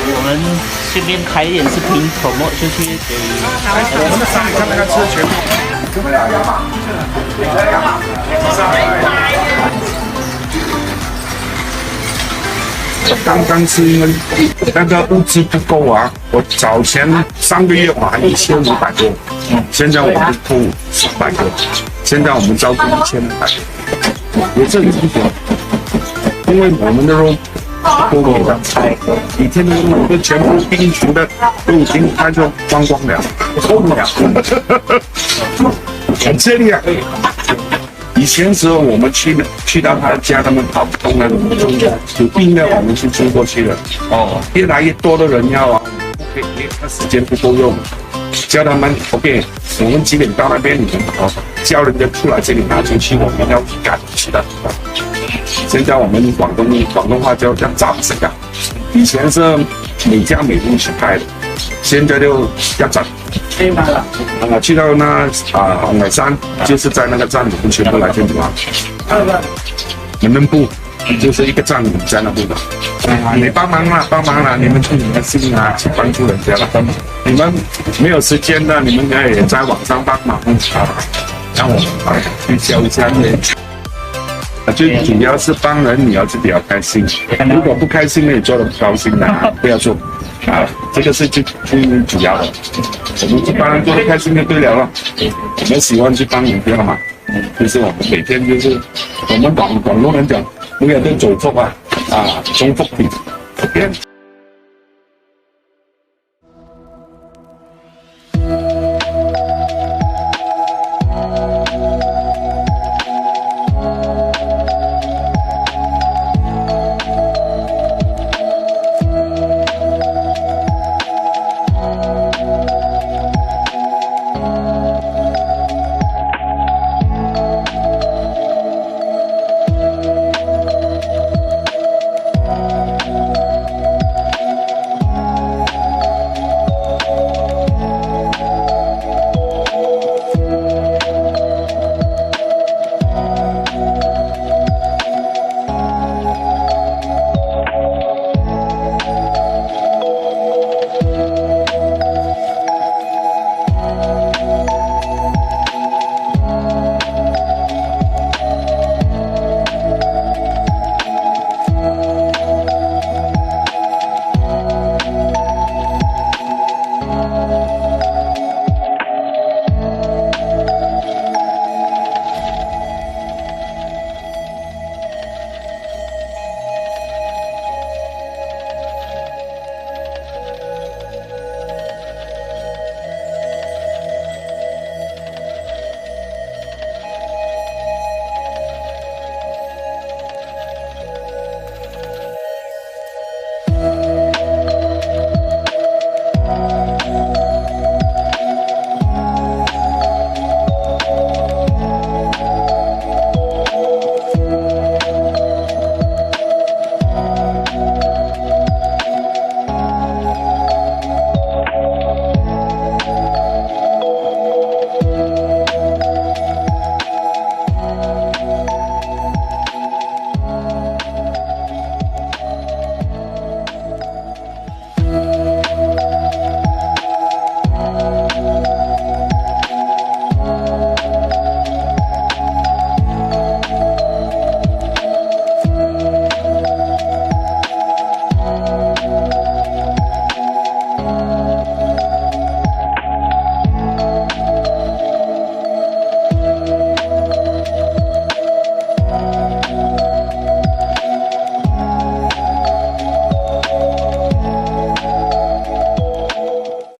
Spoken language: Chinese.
我们顺便开一点视频 promote 出去给我们的上一看那个车全部。刚刚是因为那个物资不够啊，我早前上个月我还1500多，现在我们扣300多，现在我们照顾1500多，也这里不多，因为我们的肉都给的，以前的肉都全部冰储的，都已经开就光光了，空了，很谢厉啊！以前时候我们去到他家，他们跑不动了，有病的我们是租过去的。哦，越来越多的人要啊，不可以，那时间不够用，叫他们 OK， 我们几点到那边，你们叫人家出来这里拿进去，我们要赶去的。现在我们广东话叫早市啊，以前是每家每户去拍的，现在就要整。去到那黄海山，就是在那个站，我们全部来这里玩。人们部就是一个站，我们在那边的。你帮忙啦，你们出你们心啊，去帮助人家了。你们没有时间的，你们也在网上帮忙让我们推销一下最主要是帮人，你要自己要开心。如果不开心，你做的不高兴的，不要做。这个是最主要的。我们去帮人做的开心就对了。我们喜欢去帮人家嘛，就是我们每天就是我们广东人讲，每日都做福啊，中福田。